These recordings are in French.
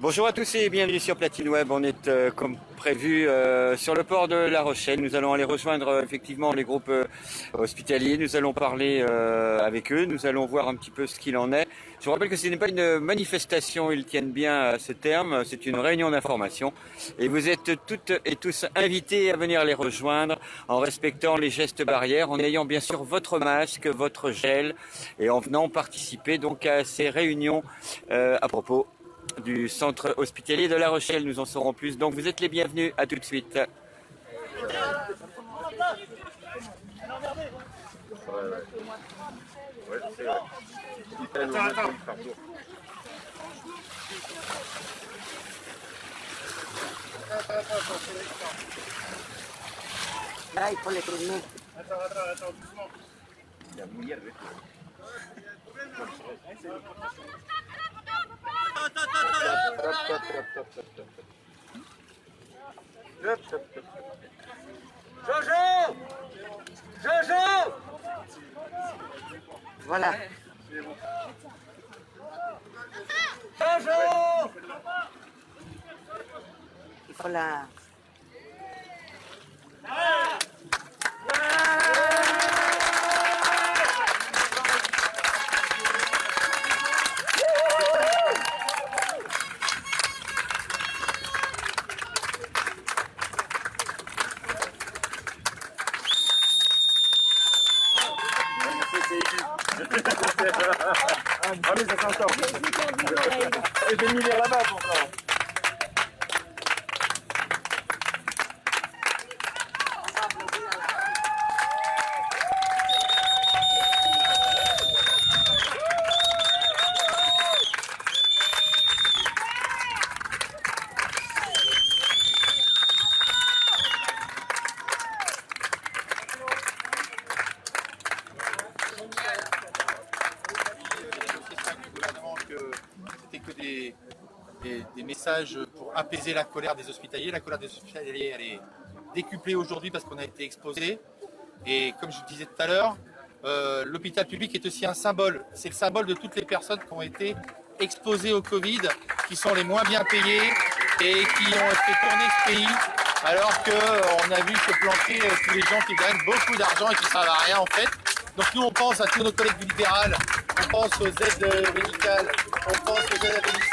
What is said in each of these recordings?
Bonjour à tous et bienvenue sur Platine Web. On est comme prévu sur le port de La Rochelle. Nous allons aller rejoindre effectivement les groupes hospitaliers. Nous allons parler avec eux. Nous allons voir un petit peu ce qu'il en est. Je vous rappelle que ce n'est pas une manifestation, ils tiennent bien à ce terme. C'est une réunion d'information. Et vous êtes toutes et tous invités à venir les rejoindre en respectant les gestes barrières, en ayant bien sûr votre masque, votre gel et en venant participer donc à ces réunions à propos du centre hospitalier de La Rochelle. Nous en saurons plus. Donc vous êtes les bienvenus. À tout de suite. Là, il faut les tourner. Attends, doucement. Il a mouillé le vêtement. Jojo! Jojo! Voilà. Jojo! Il faut la... Ah mais ça s'entend. Et j'ai mis là-bas encore. Des messages pour apaiser la colère des hospitaliers. La colère des hospitaliers, elle est décuplée aujourd'hui parce qu'on a été exposé. Et comme je vous disais tout à l'heure, l'hôpital public est aussi un symbole. C'est le symbole de toutes les personnes qui ont été exposées au Covid, qui sont les moins bien payées et qui ont fait tourner ce pays. Alors qu'on a vu se planter tous les gens qui gagnent beaucoup d'argent et qui ne servent à rien en fait. Donc nous on pense à tous nos collègues du libéral, on pense aux aides médicales, on pense aux aides à domicile.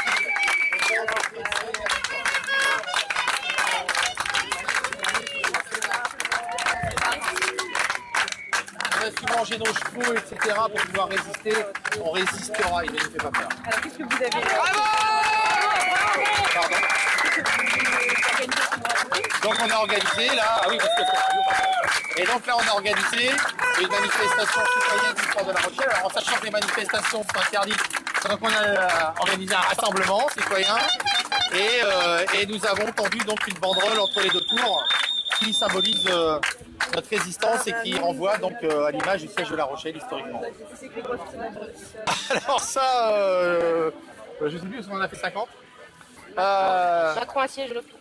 On a su manger nos chevaux, etc. pour pouvoir résister. On résistera, il ne fait pas peur. Alors qu'est-ce que vous avez Pardon. Donc on a organisé là, ah oui parce que et donc là on a organisé une manifestation citoyenne du port de La Rochelle. Alors en sachant que les manifestations sont interdites, donc on a organisé un rassemblement citoyen et nous avons tendu donc une banderole entre les deux tours qui symbolise notre résistance et qui renvoie donc à l'image du siège de La Rochelle historiquement. Alors ça, je sais plus parce qu'on en a fait 50.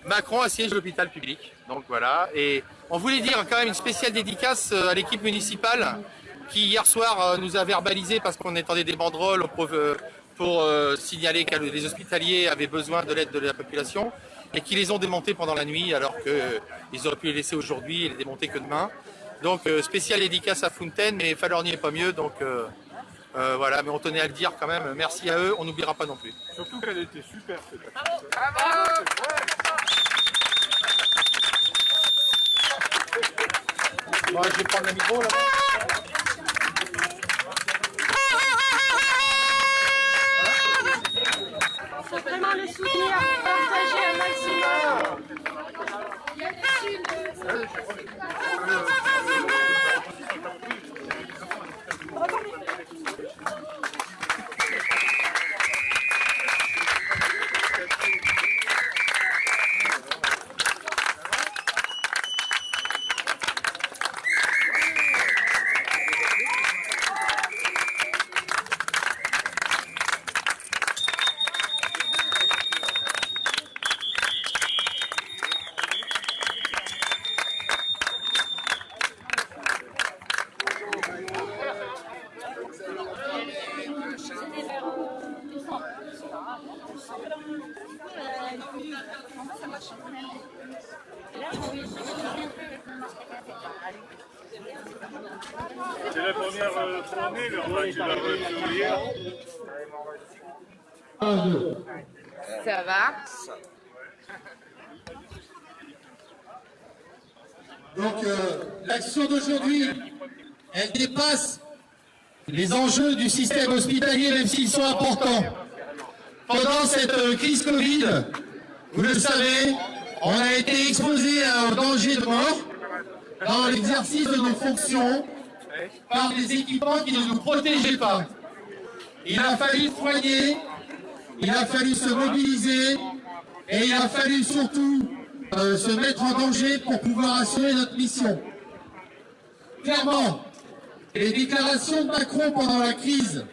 Macron assiège l'hôpital public, donc voilà. Et on voulait dire quand même une spéciale dédicace à l'équipe municipale qui hier soir nous a verbalisé parce qu'on étendait des banderoles pour signaler que les hospitaliers avaient besoin de l'aide de la population et qui les ont démontés pendant la nuit alors qu'ils auraient pu les laisser aujourd'hui et les démonter que demain. Donc spéciale dédicace à Fontaine, mais Falorni n'est pas mieux, donc voilà, mais on tenait à le dire quand même, merci à eux, on n'oubliera pas non plus. Surtout qu'elle était super cette Bon, je vais prendre le micro là. C'est vraiment le soutenir, partager un maximum. C'est la première tournée, le roi, tu l'as reçu hier. Ça va? Donc l'action d'aujourd'hui, elle dépasse les enjeux du système hospitalier, même s'ils sont importants. Pendant cette crise Covid, vous le savez, on a été exposé à un danger de mort dans l'exercice de nos fonctions par des équipements qui ne nous protégeaient pas. Il a fallu soigner, il a fallu se mobiliser et il a fallu surtout se mettre en danger pour pouvoir assurer notre mission. Clairement, les déclarations de Macron pendant la crise,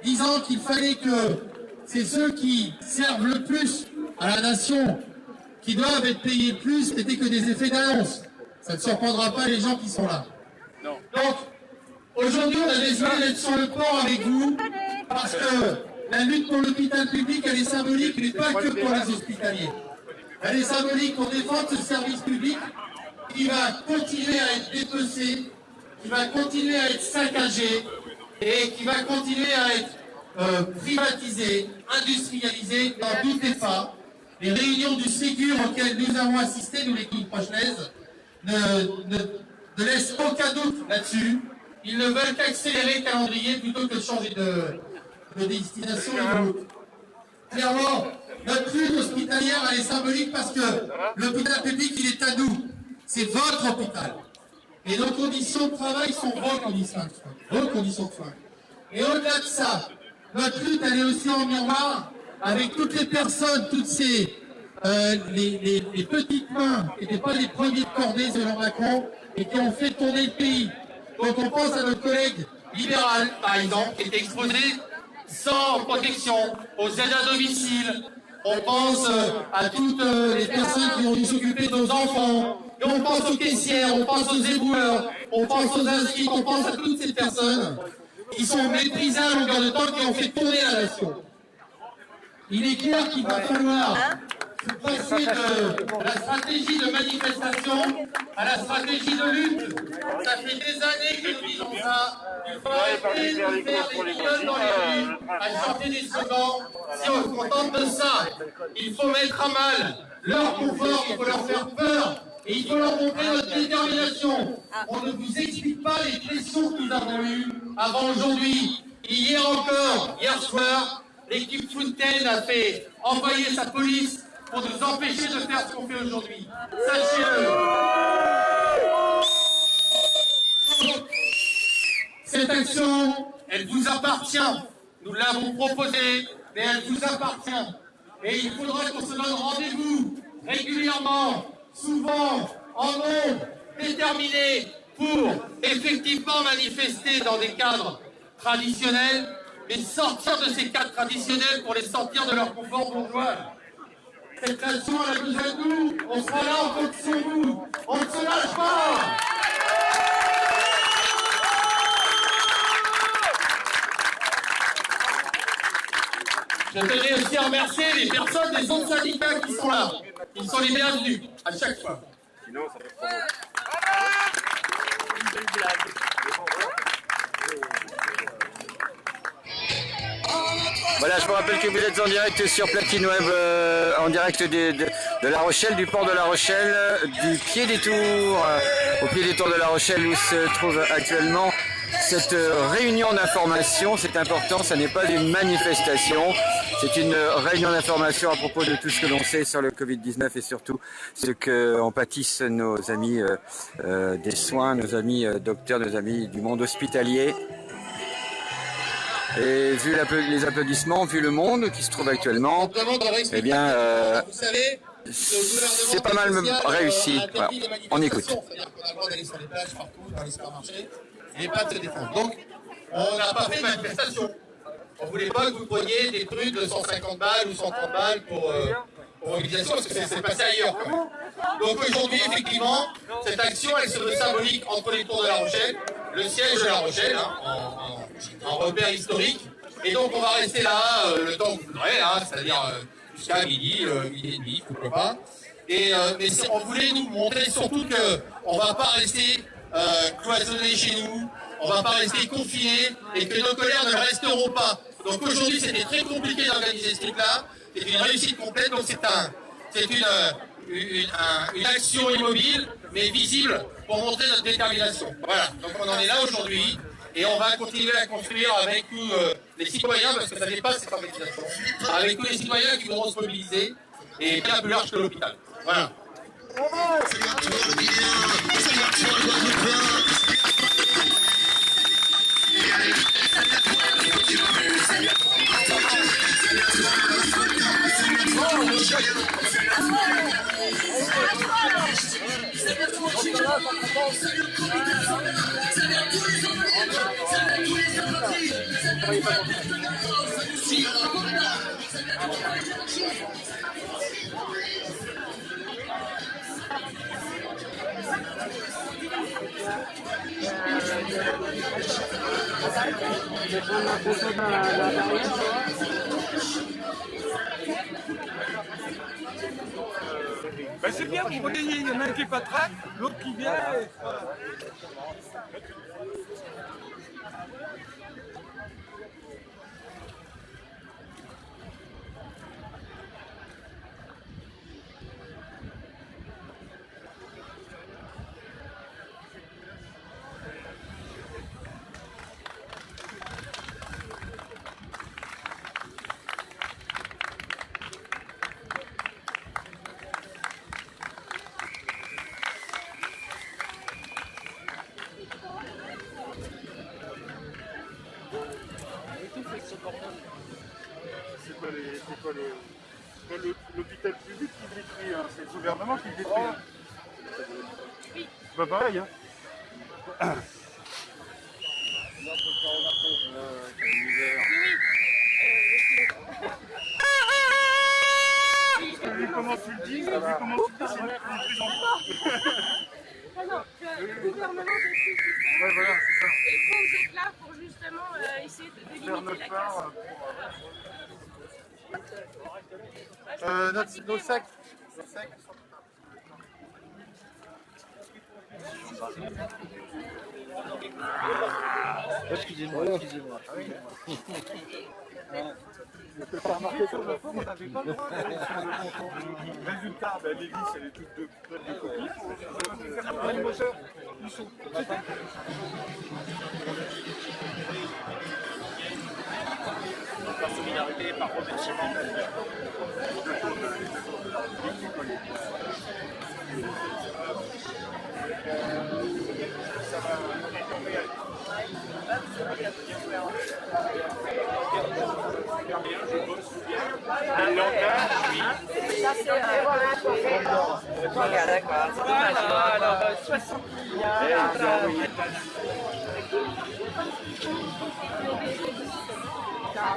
disant qu'il fallait que c'est ceux qui servent le plus à la nation qui doivent être payés plus, n'étaient que des effets d'annonce. Ça ne surprendra pas les gens qui sont là. Donc, aujourd'hui, on a décidé d'être sur le port avec vous parce que la lutte pour l'hôpital public, elle est symbolique, mais pas que pour les hospitaliers. Elle est symbolique pour défendre ce service public qui va continuer à être dépecé, qui va continuer à être saccagé et qui va continuer à être privatisé, industrialisé. N'en doutez pas, les réunions du Ségur auxquelles nous avons assisté, nous l'équipe prochelaise, ne laissent aucun doute là-dessus. Ils ne veulent qu'accélérer le calendrier plutôt que de changer de destination et de route. Clairement, notre lutte hospitalière, elle est symbolique parce que l'hôpital public, il est à nous. C'est votre hôpital. Et nos conditions de travail sont vos conditions de soins. Et au-delà de ça, notre lutte, elle est aussi en miroir avec toutes les personnes, toutes ces les petites mains qui n'étaient pas les premiers de cordée selon Macron et qui ont fait tourner le pays. Donc on pense à notre collègue libéral, par exemple, qui était exposé sans protection, aux aides à domicile. On pense à toutes les personnes qui ont dû s'occuper de nos enfants. Et on pense aux caissières, on pense aux éboueurs, on pense aux inscrits, on pense à toutes ces personnes qui sont méprisées à longueur de temps, qui ont fait tourner la nation. Il est clair qu'il va falloir passer de la stratégie de manifestation à la stratégie de lutte. Ça fait des années que nous disons ça. Il faut arrêter de faire des guignols dans les rues, à chanter des slogans. Si on se contente de ça, il faut mettre à mal leur confort, il faut leur faire peur. Et il faut leur montrer notre détermination. On ne vous explique pas les pressions que nous avons eues avant aujourd'hui. Hier encore, hier soir, l'équipe Fontaine a fait envoyer sa police pour nous empêcher de faire ce qu'on fait aujourd'hui. Sachez-le. Cette action, elle vous appartient. Nous l'avons proposée, mais elle vous appartient. Et il faudra qu'on se donne rendez-vous régulièrement, souvent, en nombre, déterminé, pour effectivement manifester dans des cadres traditionnels, mais sortir de ces cadres traditionnels pour les sortir de leur confort bourgeois. Cette nation, elle a besoin de nous. On sera là, on compte sur vous. On ne se lâche pas. Je tenais aussi à remercier les personnes des autres syndicats qui sont là. Ils sont les bienvenus, à chaque fois. Sinon, ça fait pas Voilà, je vous rappelle que vous êtes en direct sur Platine Web, en direct de La Rochelle, du port de La Rochelle, du pied des tours, au pied des tours de La Rochelle où se trouve actuellement cette réunion d'information. C'est important, ça n'est pas une manifestation, c'est une réunion d'information à propos de tout ce que l'on sait sur le Covid-19 et surtout ce qu'en pâtissent nos amis des soins, nos amis docteurs, nos amis du monde hospitalier. Et vu les applaudissements, vu le monde qui se trouve actuellement, eh bien, c'est pas mal réussi. Voilà. On écoute. C'est-à-dire qu'on a le droit d'aller sur les plages, partout, dans les supermarchés, et pas de se défendre. Donc, on n'a pas fait de manifestation. On ne voulait pas que vous preniez des trucs de 150 balles ou 130 balles pour mobilisation, parce que c'est passé ailleurs. Quand même. Donc aujourd'hui, effectivement, cette action, elle se veut symbolique entre les tours de La Rochelle, le siège de La Rochelle, hein, en repère historique. Et donc on va rester là le temps que vous voudrez, hein, c'est-à-dire jusqu'à midi, midi et demi, pourquoi pas. Mais on voulait nous montrer surtout qu'on ne va pas rester cloisonnés chez nous, on ne va pas rester confinés et que nos colères ne resteront pas. Donc aujourd'hui, c'était très compliqué d'organiser ce truc-là. C'est une réussite complète, donc c'est une action immobile, mais visible pour montrer notre détermination. Voilà, donc on en est là aujourd'hui et on va continuer à construire avec tous les citoyens, parce que ça dépasse cette organisation, avec tous les citoyens qui vont se mobiliser et bien plus large que l'hôpital. Voilà. Ben c'est bien, vous voyez, il y en a un qui patraque, l'autre qui vient. C'est pas l'hôpital public qui détruit, hein, c'est le gouvernement qui détruit. Oui. C'est pas pareil, hein. Comment tu le dis, comment tu le dis, c'est mieux qu'on présente. Non, le gouvernement décide. Ouais, voilà, c'est ça. Et vous êtes là pour justement essayer de limiter la casse. Nos sacs. Excusez-moi. Je peux pas remarquer sur la forme, on n'avait pas le droit d'aller sur le résultat. Ben, l'église, elle est toute de copies. Ils sont. Par solidarité, par remerciement.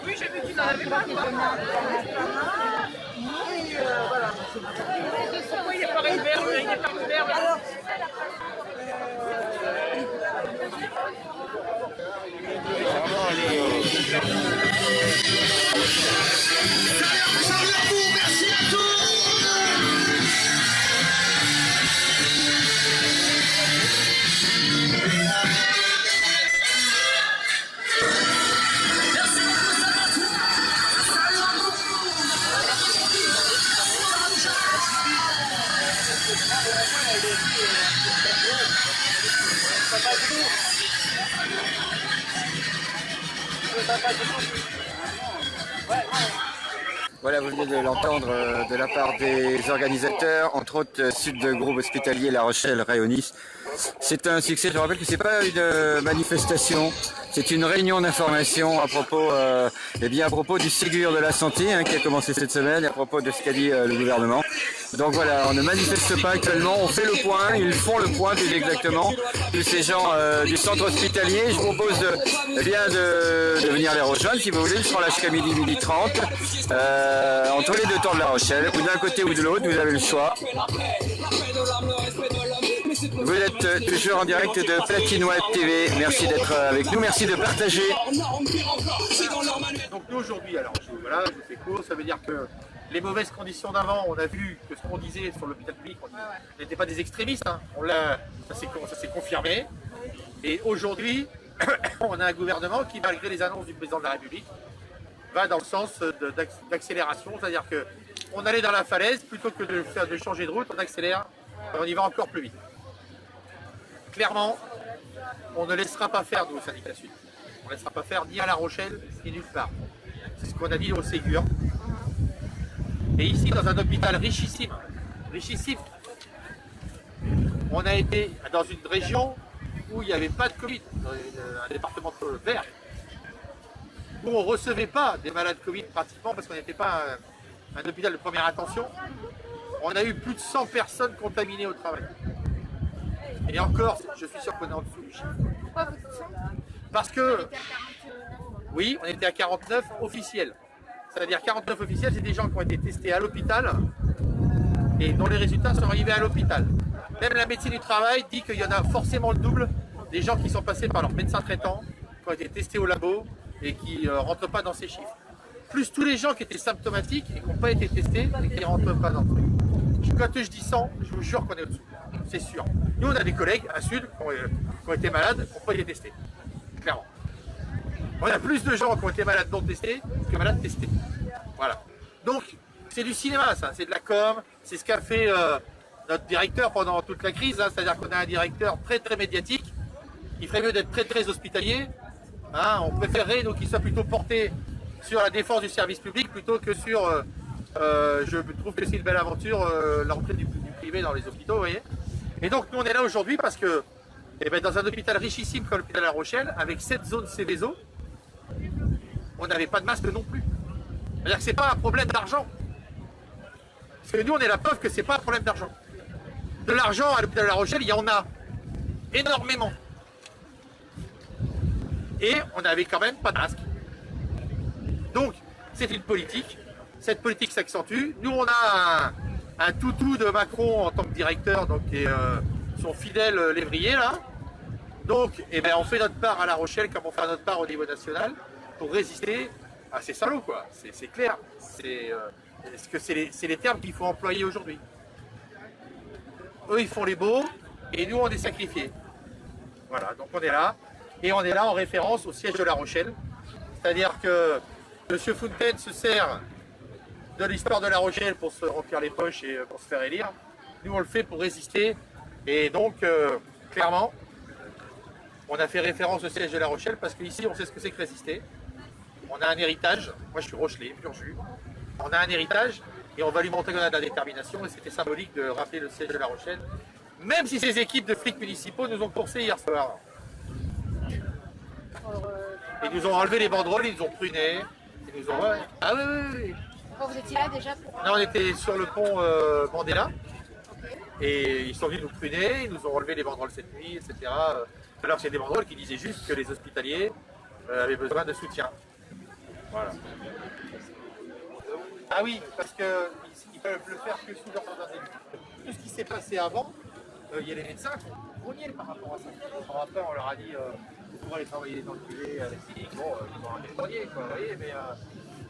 Oui, j'ai vu que tu n'en avais pas. Pourquoi il n'est pas réouvert? Il n'est pas réouvert. Merci à tous. Voilà, vous venez de l'entendre de la part des organisateurs, entre autres Sud de Groupe Hospitalier La Rochelle-Rayonnis. C'est un succès. Je rappelle que c'est pas une manifestation, c'est une réunion d'information à propos, à propos du Ségur de la santé qui a commencé cette semaine, et à propos de ce qu'a dit le gouvernement. Donc voilà, on ne manifeste pas actuellement, on fait le point, ils font le point plus exactement, tous ces gens du centre hospitalier. Je vous propose de venir les rejoindre si vous voulez, ils seront là jusqu'à midi, 12h30, entre les deux tours de La Rochelle, ou d'un côté ou de l'autre, vous avez le choix. Vous êtes toujours en direct de Platine Web TV, merci d'être avec nous, merci de partager. Donc nous aujourd'hui, alors voilà, je fais court, ça veut dire que les mauvaises conditions d'avant, on a vu que ce qu'on disait sur l'hôpital public, on n'était pas des extrémistes, hein. Ça s'est confirmé. Et aujourd'hui, on a un gouvernement qui, malgré les annonces du président de la République, va dans le sens d'accélération, c'est-à-dire qu'on allait dans la falaise, plutôt que de changer de route, on accélère, et on y va encore plus vite. Clairement, on ne laissera pas faire, nous, au syndicat Sud. On ne laissera pas faire ni à La Rochelle, ni nulle part. C'est ce qu'on a dit au Ségur. Et ici, dans un hôpital richissime, on a été dans une région où il n'y avait pas de Covid, dans un département vert, où on ne recevait pas des malades Covid pratiquement parce qu'on n'était pas un hôpital de première attention. On a eu plus de 100 personnes contaminées au travail. Et encore, je suis sûr qu'on est en dessous du chiffre. Pourquoi vous dites ça? Parce que, oui, on était à 49 officiels. C'est-à-dire 49 officiels, c'est des gens qui ont été testés à l'hôpital et dont les résultats sont arrivés à l'hôpital. Même la médecine du travail dit qu'il y en a forcément le double des gens qui sont passés par leur médecin traitant, qui ont été testés au labo et qui ne rentrent pas dans ces chiffres. Plus tous les gens qui étaient symptomatiques et qui n'ont pas été testés et qui ne rentrent pas dans le truc. Quand je dis 100, je vous jure qu'on est au-dessous. C'est sûr. Nous, on a des collègues à Sud qui ont été malades, qui n'ont pas été testés. Clairement. On a plus de gens qui ont été malades non testés que malades testés. Voilà. Donc, c'est du cinéma, ça. C'est de la com. C'est ce qu'a fait notre directeur pendant toute la crise. Hein. C'est-à-dire qu'on a un directeur très, très médiatique. Il ferait mieux d'être très, très hospitalier. Hein. On préférerait, donc, qu'il soit plutôt porté sur la défense du service public plutôt que sur... je trouve que c'est une belle aventure, l'entrée du privé dans les hôpitaux, vous voyez. Et donc, nous, on est là aujourd'hui parce que, eh ben, dans un hôpital richissime comme l'hôpital de La Rochelle, avec 7 zones Céveso, on n'avait pas de masque non plus. C'est-à-dire que ce n'est pas un problème d'argent. Parce que nous, on est la preuve que ce n'est pas un problème d'argent. De l'argent à l'hôpital de La Rochelle, il y en a énormément. Et on n'avait quand même pas de masque. Donc, c'est une politique. Cette politique s'accentue. Nous, on a un toutou de Macron en tant que directeur, donc qui est son fidèle lévrier là. Donc, eh ben, on fait notre part à La Rochelle comme on fait notre part au niveau national pour résister à ces salauds, quoi. C'est clair. C'est les termes qu'il faut employer aujourd'hui. Eux, ils font les beaux et nous, on est sacrifiés. Voilà, donc on est là. Et on est là en référence au siège de La Rochelle. C'est-à-dire que M. Fontaine se sert de l'histoire de La Rochelle pour se remplir les poches et pour se faire élire. Nous, on le fait pour résister. Et donc, clairement, on a fait référence au siège de La Rochelle parce qu'ici, on sait ce que c'est que résister. On a un héritage. Moi, je suis Rochelais, pur jus. On a un héritage et on va lui montrer qu'on a de la détermination. Et c'était symbolique de rappeler le siège de La Rochelle. Même si ces équipes de flics municipaux nous ont coursés hier soir. Ils nous ont enlevé les banderoles, ils nous ont prunés. Ils nous ont... Ah oui. Vous étiez là déjà pour... Là, on était sur le pont Mandela. Et ils sont venus nous pruner, ils nous ont relevé les banderoles cette nuit, etc. Alors que c'est des banderoles qui disaient juste que les hospitaliers avaient besoin de soutien. Voilà. Ah oui, parce qu'ils peuvent le faire que sous leur mandat d'élu. Tout ce qui s'est passé avant, il y a les médecins qui ont grogné par rapport à ça. Alors après, on leur a dit vous pourrez aller travailler dans le privé à la clinique. Bon, ils ont un peu grogné, quoi, vous voyez, mais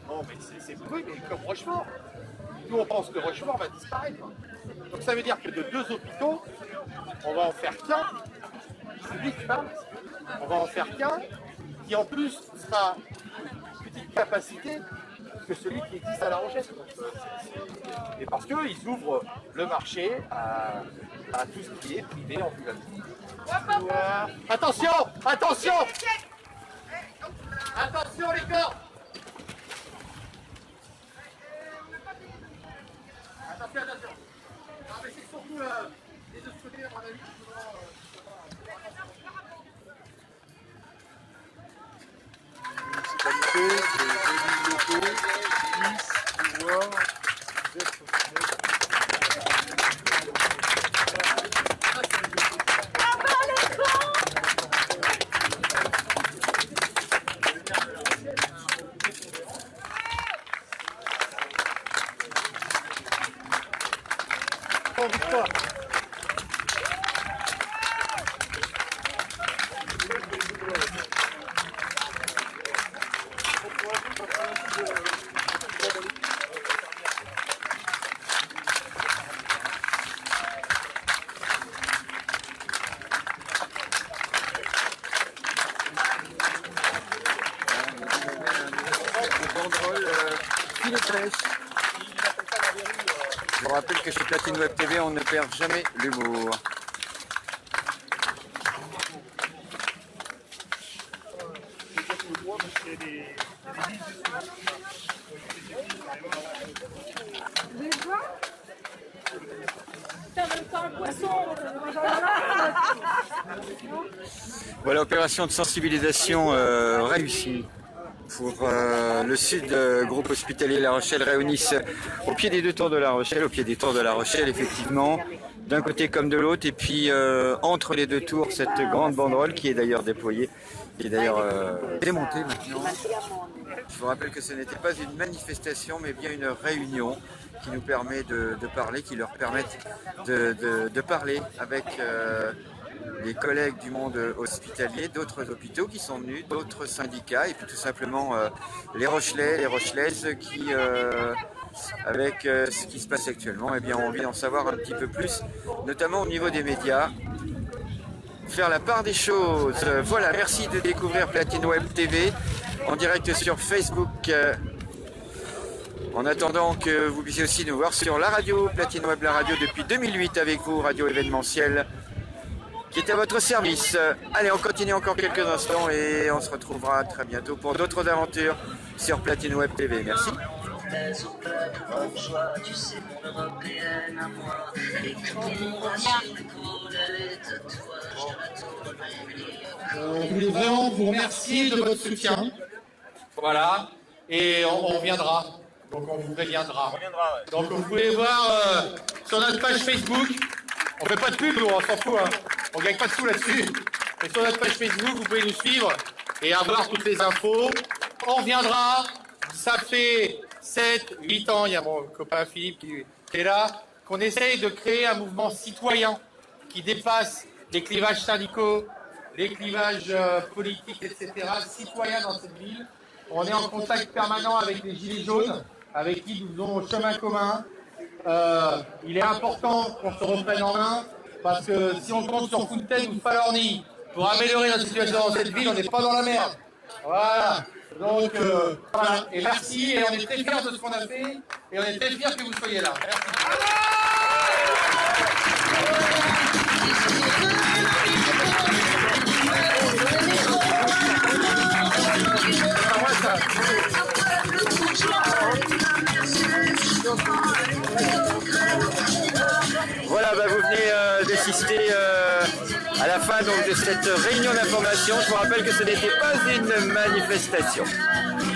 bon, mais c'est oui, mais comme Rochefort. Nous, on pense que Rochefort va disparaître. Donc ça veut dire que de 2 hôpitaux, on va en faire qu'un, public, on va en faire qu'un, qui en plus sera une petite capacité que celui qui existe à La Rochelle. Et parce qu'ils ouvrent le marché à tout ce qui est privé en plus. Attention, attention, attention les corps. Attention. Non, mais c'est surtout les autres côtés, à mon avis, qui municipalité, les élus locaux puissent pouvoir être victoire. parole, filet de pêche. Je vous rappelle que chez Platine Web TV, on ne perd jamais l'humour. Voilà, opération de sensibilisation réussie pour le sud, groupe hospitalier La Rochelle réunissent au pied des deux tours de La Rochelle, au pied des tours de La Rochelle effectivement, d'un côté comme de l'autre, et puis entre les deux tours cette grande banderole qui est d'ailleurs déployée, qui est d'ailleurs démontée maintenant. Je vous rappelle que ce n'était pas une manifestation mais bien une réunion qui nous permet de parler, qui leur permettent de parler avec les collègues du monde hospitalier, d'autres hôpitaux qui sont venus, d'autres syndicats, et puis tout simplement les Rochelais, les Rochelaises qui, avec ce qui se passe actuellement, eh bien, ont envie d'en savoir un petit peu plus, notamment au niveau des médias, faire la part des choses. Voilà, merci de découvrir Platine Web TV en direct sur Facebook. En attendant que vous puissiez aussi nous voir sur la radio, Platine Web, la radio depuis 2008 avec vous, radio événementielle, qui est à votre service. Allez, on continue encore quelques instants et on se retrouvera très bientôt pour d'autres aventures sur Platine Web TV. Merci. Je voulais vraiment vous remercier de votre soutien. Voilà, et on reviendra. Donc on vous préviendra. Donc vous pouvez voir sur notre page Facebook, on fait pas de pub, on s'en fout, hein. On gagne pas de sous là-dessus. Mais sur notre page Facebook, vous pouvez nous suivre et avoir toutes les infos. On reviendra, ça fait 7-8 ans, il y a mon copain Philippe qui est là, qu'on essaye de créer un mouvement citoyen qui dépasse les clivages syndicaux, les clivages politiques, etc., citoyen dans cette ville. On est en contact permanent avec les Gilets jaunes, avec qui nous faisons chemin commun. Il est important qu'on se reprenne en main, parce que si on compte sur Fontaine ou Falorni pour améliorer notre situation dans cette ville, on n'est pas dans la merde. Voilà. Donc, voilà. Et merci, et on est très fiers de ce qu'on a fait, et on est très fiers que vous soyez là. Voilà, bah, vous venez d'assister à la fin donc, de cette réunion d'information. Je vous rappelle que ce n'était pas une manifestation.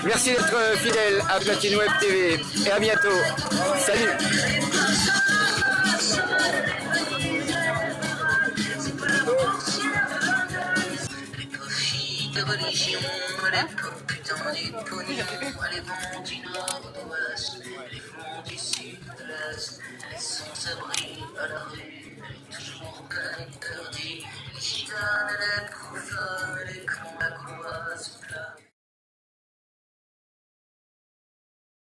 Merci d'être fidèle à Platine Web TV et à bientôt. Salut. De religion, les computants du pognon, les vents du nord de l'ouest, les fonds du sud de l'est, les sans-abri à la rue, toujours connecteurs